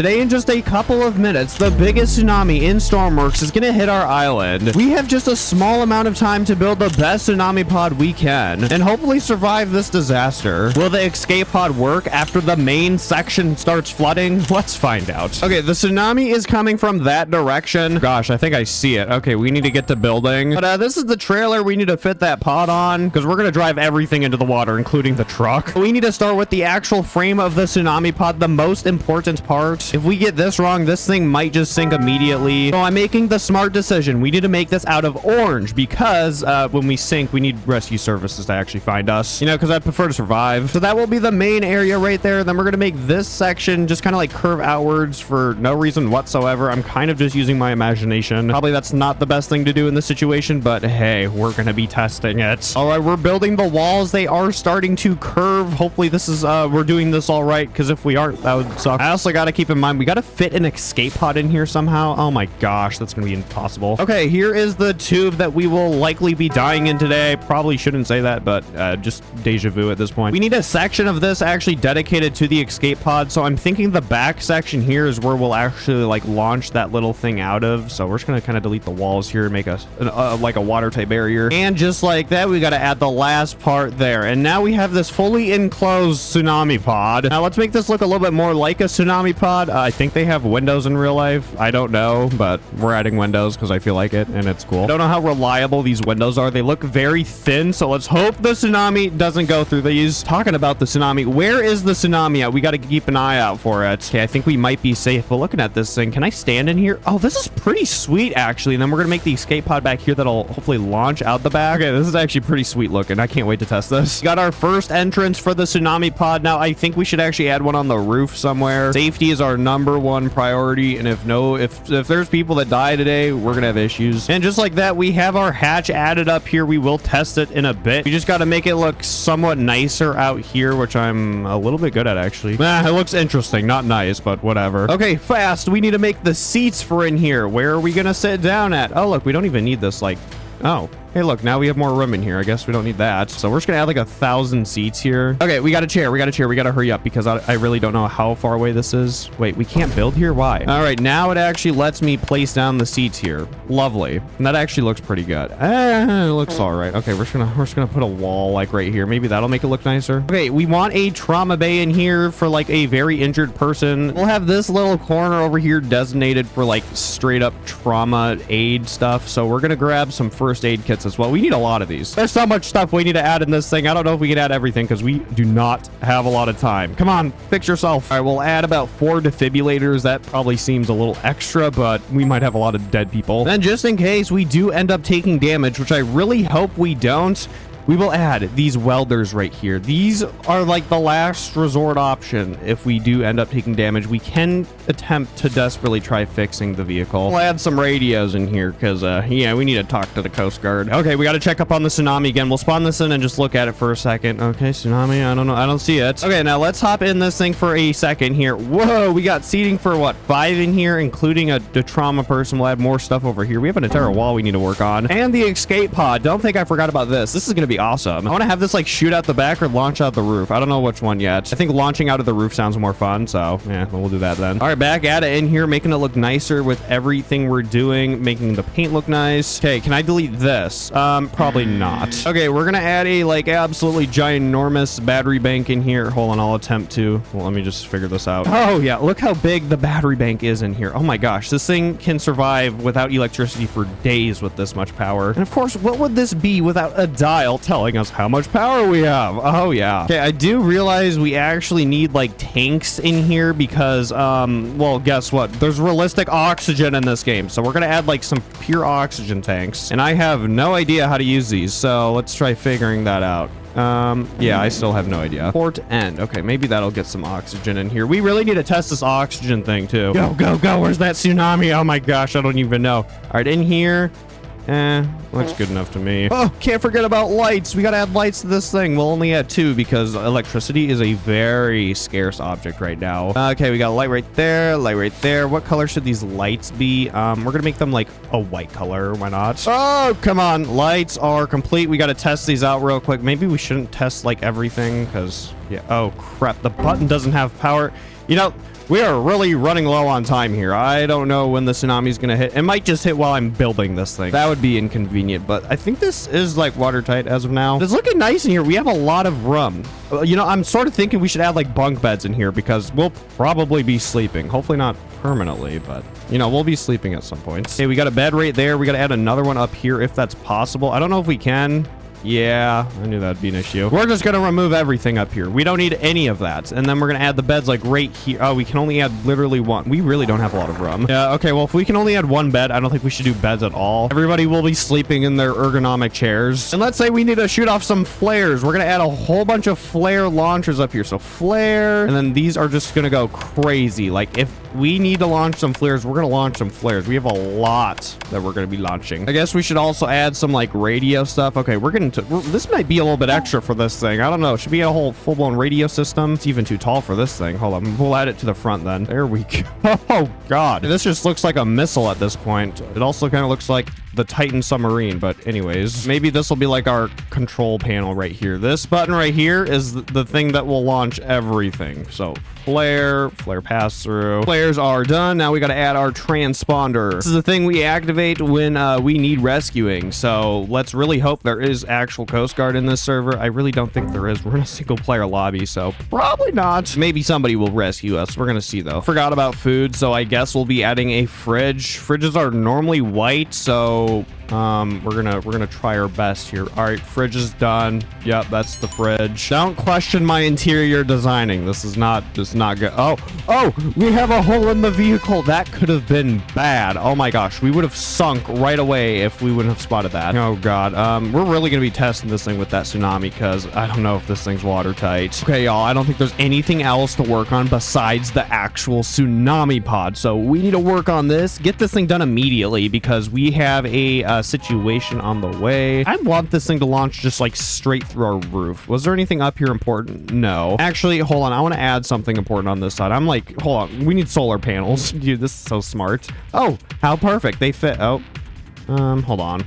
Today, in just a couple of minutes, the biggest tsunami in Stormworks is going to hit our island. We have just a small amount of time to build the best tsunami pod we can, and hopefully survive this disaster. Will the escape pod work after the main section starts flooding? Let's find out. Okay, the tsunami is coming from that direction. Gosh, I think I see it. Okay, we need to get to building. But this is the trailer we need to fit that pod on, because we're going to drive everything into the water, including the truck. We need to start with the actual frame of the tsunami pod, the most important part. If we get this wrong, this thing might just sink immediately. So I'm making the smart decision. We need to make this out of orange because when we sink, we need rescue services to actually find us, you know, because I prefer to survive. So that will be the main area right there. Then we're going to make this section just kind of like curve outwards for no reason whatsoever. I'm kind of just using my imagination. Probably that's not the best thing to do in this situation, but hey, we're going to be testing it. All right, we're building the walls. They are starting to curve. Hopefully this is, we're doing this all right, because if we aren't, that would suck. I also got to keep in mind, we got to fit an escape pod in here somehow. Oh my gosh, that's gonna be impossible. Okay, here is the tube that we will likely be dying in today. Probably shouldn't say that, but just deja vu at this point. We need a section of this actually dedicated to the escape pod, so I'm thinking the back section here is where we'll actually like launch that little thing out of. So we're just gonna kind of delete the walls here, make a like a water type barrier, and just like that, we got to add the last part there. And now we have this fully enclosed tsunami pod. Now let's make this look a little bit more like a tsunami pod. I think they have windows in real life. I don't know, but we're adding windows because I feel like it, and it's cool. I don't know how reliable these windows are. They look very thin, so let's hope the tsunami doesn't go through these. Talking about the tsunami, where is the tsunami at? We got to keep an eye out for it. Okay, I think we might be safe, but looking at this thing, can I stand in here? Oh, this is pretty sweet, actually. And then we're gonna make the escape pod back here that'll hopefully launch out the back. Okay, this is actually pretty sweet looking. I can't wait to test this. We got our first entrance for the tsunami pod. Now, I think we should actually add one on the roof somewhere. Safety is our #1 priority, and if there's people that die today, we're gonna have issues. And just like that, we have our hatch added up here. We will test it in a bit. We just got to make it look somewhat nicer out here, which I'm a little bit good at, actually. It looks interesting, not nice, but whatever. Okay, fast. We need to make the seats for in here. Where are we gonna sit down at? Oh, look, we don't even need this, like, oh, hey, look, now we have more room in here. I guess we don't need that. So we're just gonna add like 1,000 seats here. Okay, we got a chair. We got to hurry up because I really don't know how far away this is. Wait, we can't build here? Why? All right, now it actually lets me place down the seats here. Lovely. And that actually looks pretty good. It looks all right. Okay, we're just gonna put a wall like right here. Maybe that'll make it look nicer. Okay, we want a trauma bay in here for like a very injured person. We'll have this little corner over here designated for like straight up trauma aid stuff. So we're gonna grab some first aid kits as well. We need a lot of these. There's so much stuff we need to add in this thing. I don't know if we can add everything because we do not have a lot of time. Come on, fix yourself. All right, we'll add about 4 defibrillators. That probably seems a little extra, but we might have a lot of dead people. Then just in case we do end up taking damage, which I really hope we don't, we will add these welders right here. These are like the last resort option. If we do end up taking damage, we can attempt to desperately try fixing the vehicle. We'll add some radios in here because, yeah, we need to talk to the Coast Guard. Okay, we got to check up on the tsunami again. We'll spawn this in and just look at it for a second. Okay, tsunami, I don't know. I don't see it. Okay, now let's hop in this thing for a second here. Whoa, we got seating for what, 5 in here, including a trauma person. We'll add more stuff over here. We have an entire wall we need to work on. And the escape pod. Don't think I forgot about this. This is going to be awesome. I want to have this like shoot out the back or launch out the roof. I don't know which one yet. I think launching out of the roof sounds more fun, so yeah, we'll do that then. All right, back at it in here, making it look nicer with everything we're doing, making the paint look nice. Okay, can I delete this? Probably not. Okay, we're gonna add a like absolutely ginormous battery bank in here. Hold on, I'll attempt to. Well, let me just figure this out. Oh yeah, look how big the battery bank is in here. Oh my gosh, this thing can survive without electricity for days with this much power. And of course, what would this be without a dial telling us how much power we have? Oh yeah. Okay, I do realize we actually need like tanks in here because well, guess what, there's realistic oxygen in this game, so we're gonna add like some pure oxygen tanks, and I have no idea how to use these, so let's try figuring that out. Yeah, I still have no idea. Port end. Okay, maybe that'll get some oxygen in here. We really need to test this oxygen thing too. Go. Where's that tsunami? Oh my gosh, I don't even know. All right, in here. Looks good enough to me. Oh, can't forget about lights. We gotta add lights to this thing. We'll only add 2 because electricity is a very scarce object right now. Okay, we got a light right there, light right there. What color should these lights be? We're gonna make them like a white color. Why not? Oh, come on. Lights are complete. We gotta test these out real quick. Maybe we shouldn't test like everything because, yeah. Oh, crap. The button doesn't have power. You know, We are really running low on time here. I don't know when the tsunami is going to hit. It might just hit while I'm building this thing. That would be inconvenient, but I think this is like watertight as of now. It's looking nice in here. We have a lot of room. You know, I'm sort of thinking we should add like bunk beds in here because we'll probably be sleeping. Hopefully not permanently, but you know, we'll be sleeping at some point. Okay, we got a bed right there. We got to add another one up here if that's possible. I don't know if we can. Yeah, I knew that'd be an issue. We're just gonna remove everything up here. We don't need any of that. And then we're gonna add the beds like right here. Oh, we can only add literally one. We really don't have a lot of room. Yeah, okay, well, if we can only add one bed, I don't think we should do beds at all. Everybody will be sleeping in their ergonomic chairs. And let's say we need to shoot off some flares. We're gonna add a whole bunch of flare launchers up here. So flare, and then these are just gonna go crazy. Like if we need to launch some flares, we're gonna launch some flares. We have a lot that we're gonna be launching. I guess we should also add some like radio stuff. Okay, we're gonna this might be a little bit extra for this thing. I don't know. Should be a whole full-blown radio system. It's even too tall for this thing. Hold on. We'll add it to the front then. There we go. Oh, God. This just looks like a missile at this point. It also kind of looks like the Titan submarine. But anyways, maybe this will be like our control panel right here. This button right here is the thing that will launch everything. So flare pass through. Flares are done. Now we got to add our transponder. This is the thing we activate when we need rescuing. So let's really hope there is actual Coast Guard in this server. I really don't think there is. We're in a single player lobby, so probably not. Maybe somebody will rescue us. We're gonna see though. Forgot about food, so I guess we'll be adding a fridge. Fridges are normally white, so we're gonna try our best here. All right, fridge is done. Yep, that's the fridge. Don't question my interior designing. This is not good. Oh, we have a hole in the vehicle. That could have been bad. Oh my gosh, we would have sunk right away if we wouldn't have spotted that. Oh God, we're really gonna be testing this thing with that tsunami because I don't know if this thing's watertight. Okay, y'all, I don't think there's anything else to work on besides the actual tsunami pod. So we need to work on this, get this thing done immediately because we have a situation on the way. I want this thing to launch just like straight through our roof. Was there anything up here important? No. Actually, hold on. I want to add something important on this side. I'm like, hold on. We need solar panels. Dude, this is so smart. Oh, how perfect. They fit. Oh, hold on.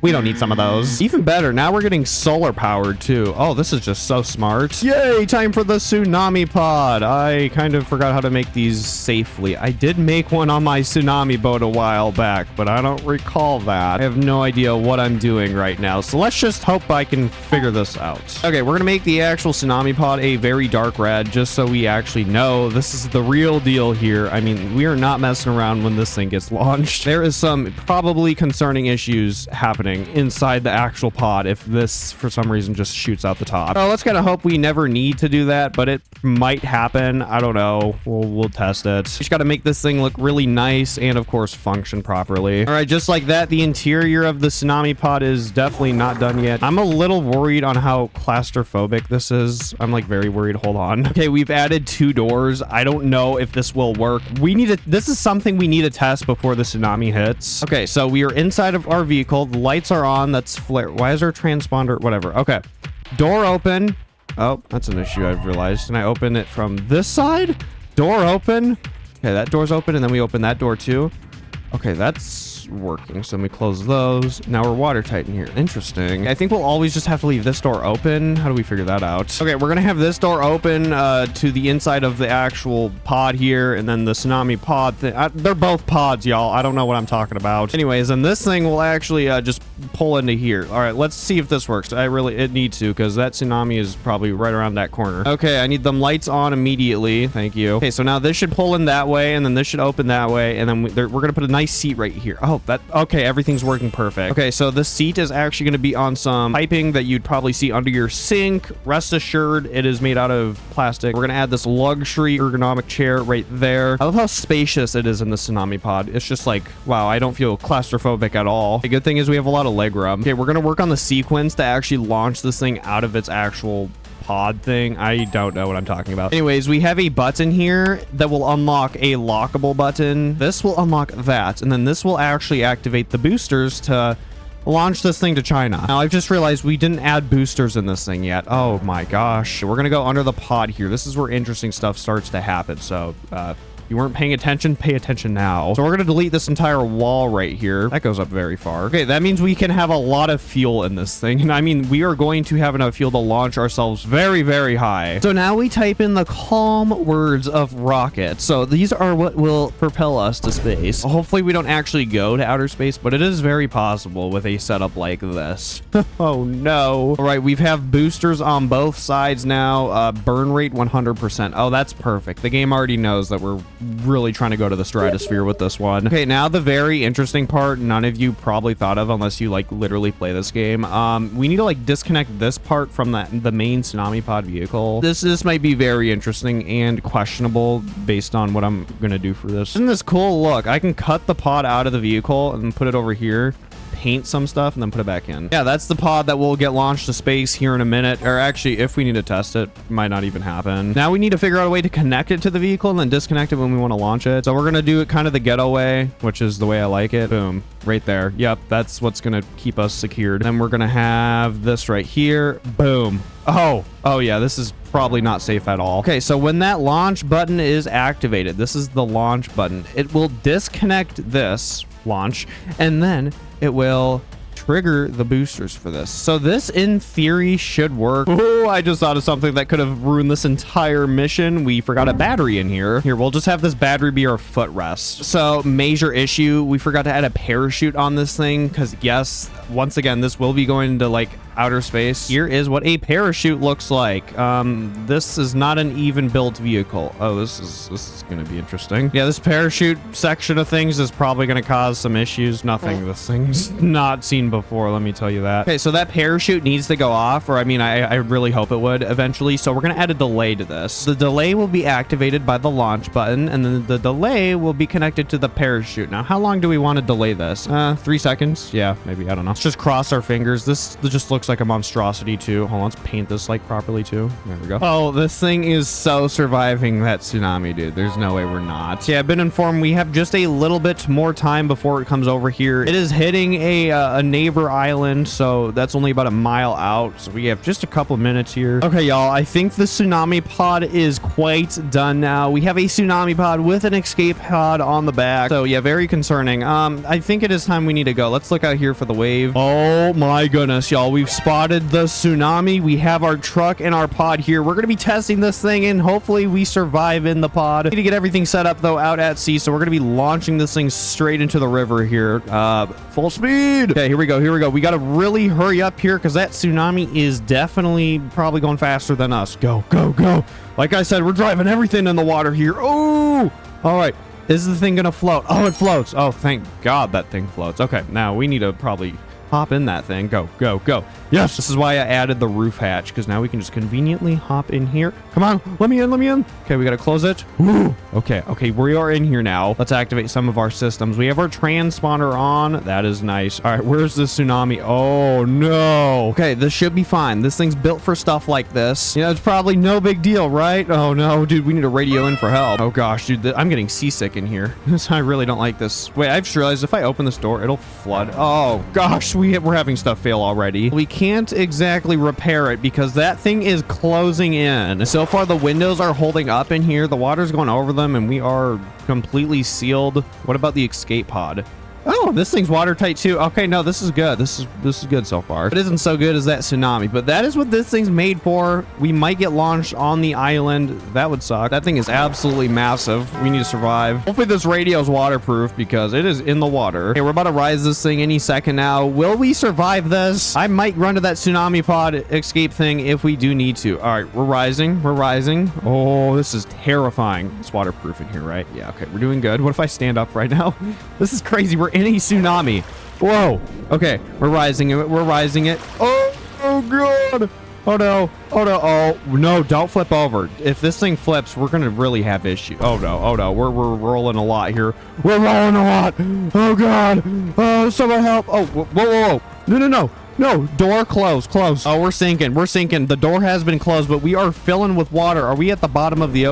We don't need some of those. Even better, now we're getting solar powered too. Oh, this is just so smart. Yay, time for the tsunami pod. I kind of forgot how to make these safely. I did make one on my tsunami boat a while back, but I don't recall that. I have no idea what I'm doing right now. So let's just hope I can figure this out. Okay, we're gonna make the actual tsunami pod a very dark red just so we actually know this is the real deal here. I mean, we are not messing around when this thing gets launched. There is some probably concerning issues happening inside the actual pod if this for some reason just shoots out the top. Oh, let's kind of hope we never need to do that, but it might happen. I don't know. We'll test it. We just got to make this thing look really nice and of course function properly. All right, just like that, the interior of the tsunami pod is definitely not done yet. I'm a little worried on how claustrophobic this is. I'm like very worried. Hold on. Okay, we've added 2 doors. I don't know if this will work. This is something we need to test before the tsunami hits. Okay, so we are inside of our vehicle. The lights are on. That's flare. Why is our transponder? Whatever. Okay, door open. Oh, that's an issue I've realized. Can I open it from this side? Door open. Okay, that door's open, and then we open that door too. Okay, that's working. So then we close those. Now we're watertight in here. Interesting. I think we'll always just have to leave this door open. How do we figure that out? Okay, we're gonna have this door open to the inside of the actual pod here, and then the tsunami pod thing. They're both pods, y'all. I don't know what I'm talking about. Anyways, and this thing will actually just pull into here. All right, let's see if this works. It needs to, because that tsunami is probably right around that corner. Okay, I need them lights on immediately. Thank you. Okay, so now this should pull in that way, and then this should open that way, and then we're gonna put a nice seat right here. Oh, okay, everything's working perfect. Okay, so this seat is actually going to be on some piping that you'd probably see under your sink. Rest assured, it is made out of plastic. We're going to add this luxury ergonomic chair right there. I love how spacious it is in the tsunami pod. It's just like, wow, I don't feel claustrophobic at all. The good thing is we have a lot of leg room. Okay, we're going to work on the sequence to actually launch this thing out of its actual pod thing. I don't know what I'm talking about. Anyways, we have a button here that will unlock a lockable button. This will unlock that, and then this will actually activate the boosters to launch this thing to China. Now, I've just realized we didn't add boosters in this thing yet. Oh my gosh. We're gonna go under the pod here. This is where interesting stuff starts to happen. So, You weren't paying attention? Pay attention now. So we're gonna delete this entire wall right here. That goes up very far. Okay, that means we can have a lot of fuel in this thing. And I mean, we are going to have enough fuel to launch ourselves very, very high. So now we type in the calm words of rocket. So these are what will propel us to space. Hopefully we don't actually go to outer space, but it is very possible with a setup like this. Oh no. All right, we have boosters on both sides now. Burn rate 100%. Oh, that's perfect. The game already knows that we're really trying to go to the stratosphere with this one. Okay, now the very interesting part none of you probably thought of unless you like literally play this game. We need to like disconnect this part from the main Tsunami pod vehicle. This might be very interesting and questionable based on what I'm gonna do for this. Isn't this cool? Look, I can cut the pod out of the vehicle and put it over here, paint some stuff, and then put it back in. Yeah, that's the pod that will get launched to space here in a minute. Or actually, if we need to test it, might not even happen. Now we need to figure out a way to connect it to the vehicle and then disconnect it when we want to launch it. So we're gonna do it kind of the ghetto way, which is the way I like it. Boom, right there. Yep, that's what's gonna keep us secured. Then we're gonna have this right here. Boom. Oh yeah, this is probably not safe at all. Okay, so when that launch button is activated, this is the launch button. It will disconnect this launch, and then it will trigger the boosters for this. So this in theory should work. Oh, I just thought of something that could have ruined this entire mission. We forgot a battery in here. Here, we'll just have this battery be our footrest. So major issue, we forgot to add a parachute on this thing because yes, once again, this will be going to like outer space. Here is what a parachute looks like. This is not an even built vehicle. Oh, this is gonna be interesting. Yeah, this parachute section of things is probably gonna cause some issues. Nothing this thing's not seen before, let me tell you that. Okay, so that parachute needs to go off, or I mean, I really hope it would eventually. So we're gonna add a delay to this. The delay will be activated by the launch button, and then the delay will be connected to the parachute. Now, how long do we want to delay this? 3 seconds? Yeah, maybe, I don't know. Let's just cross our fingers. This just looks like a monstrosity too. Hold on, let's paint this like properly too. There we go. Oh, this thing is so surviving that tsunami, dude. There's no way we're not. Yeah, I've been informed we have just a little bit more time before it comes over here. It is hitting a neighbor island, so that's only about a mile out. So we have just a couple minutes here. Okay, y'all, I think the tsunami pod is quite done now. We have a tsunami pod with an escape pod on the back. So yeah, very concerning. I think it is time we need to go. Let's look out here for the wave. Oh my goodness, y'all, we've spotted the tsunami. We have our truck and our pod here. We're going to be testing this thing and hopefully we survive in the pod. We need to get everything set up though out at sea, so we're going to be launching this thing straight into the river here. Full speed. Okay, here we go. We got to really hurry up here because that tsunami is definitely probably going faster than us. Go. Like I said, we're driving everything in the water here. Oh, all right. Is the thing going to float? Oh, it floats. Oh, thank God that thing floats. Okay, now we need to probably hop in that thing. Go. Yes, this is why I added the roof hatch, because now we can just conveniently hop in here. Come on, let me in. Okay, we gotta close it. Woo. Okay, we are in here now. Let's activate some of our systems. We have our transponder on. That is nice. All right, where's the tsunami? Oh no. Okay, this should be fine. This thing's built for stuff like this. You know, it's probably no big deal, right? Oh no, dude, we need to radio in for help. Oh gosh, dude, I'm getting seasick in here. I really don't like this. Wait, I've just realized if I open this door, it'll flood. Oh gosh, we're having stuff fail already. We can't exactly repair it because that thing is closing in. So far, the windows are holding up in here. The water's going over them and we are completely sealed. What about the escape pod? Oh, this thing's watertight too. Okay, no, this is good. This is good so far. It isn't so good as that tsunami, but that is what this thing's made for. We might get launched on the island. That would suck. That thing is absolutely massive. We need to survive. Hopefully this radio is waterproof because it is in the water. Okay, we're about to rise this thing any second now. Will we survive this? I might run to that tsunami pod escape thing if we do need to. All right, we're rising. Oh, this is terrifying. It's waterproof in here, right? Yeah, okay, we're doing good. What if I stand up right now? This is crazy. We're in a tsunami. Whoa. Okay, we're rising it. Oh god. Oh no. Oh no, don't flip over. If this thing flips, we're gonna really have issues. Oh no. We're rolling a lot here. We're rolling a lot. Oh god. Oh, someone help. Oh, whoa. No, door close. Oh, we're sinking. The door has been closed, but we are filling with water. Are we at the bottom of the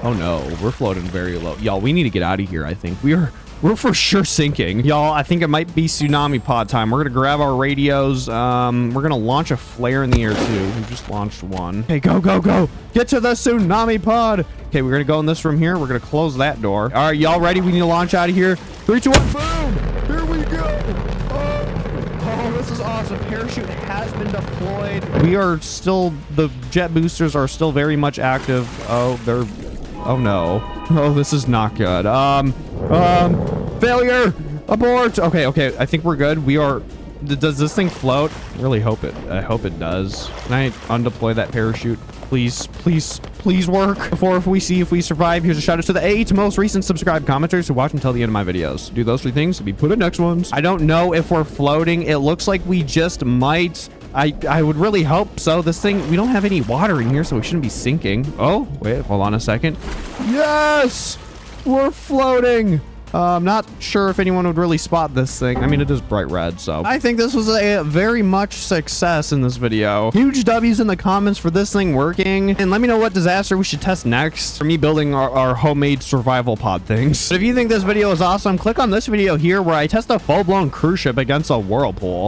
Oh no, we're floating very low. Y'all, we need to get out of here, I think. We're for sure sinking. Y'all, I think it might be tsunami pod time. We're gonna grab our radios. We're gonna launch a flare in the air too. We just launched one. Okay, go, go, go. Get to the tsunami pod. Okay, we're gonna go in this room here. We're gonna close that door. All right, y'all ready? We need to launch out of here. 3, 2, 1, boom. Here we go. Oh, this is awesome. Parachute has been deployed. We are still, the jet boosters are still very much active. Oh no. Oh, this is not good. Failure! Abort! Okay, okay, I think we're good. We are... Does this thing float? I really hope it... I hope it does. Can I undeploy that parachute? Please, please, please work. Before if we survive, here's a shout out to the 8 most recent subscribed commenters who watch until the end of my videos. Do those 3 things to be put in next ones. I don't know if we're floating. It looks like we just might... I would really hope so. This thing, we don't have any water in here, so we shouldn't be sinking. Oh, wait, hold on a second. Yes! We're floating! I'm not sure if anyone would really spot this thing. I mean, it is bright red, so. I think this was a very much success in this video. Huge W's in the comments for this thing working. And let me know what disaster we should test next for me building our homemade survival pod things. But if you think this video is awesome, click on this video here where I test a full-blown cruise ship against a whirlpool.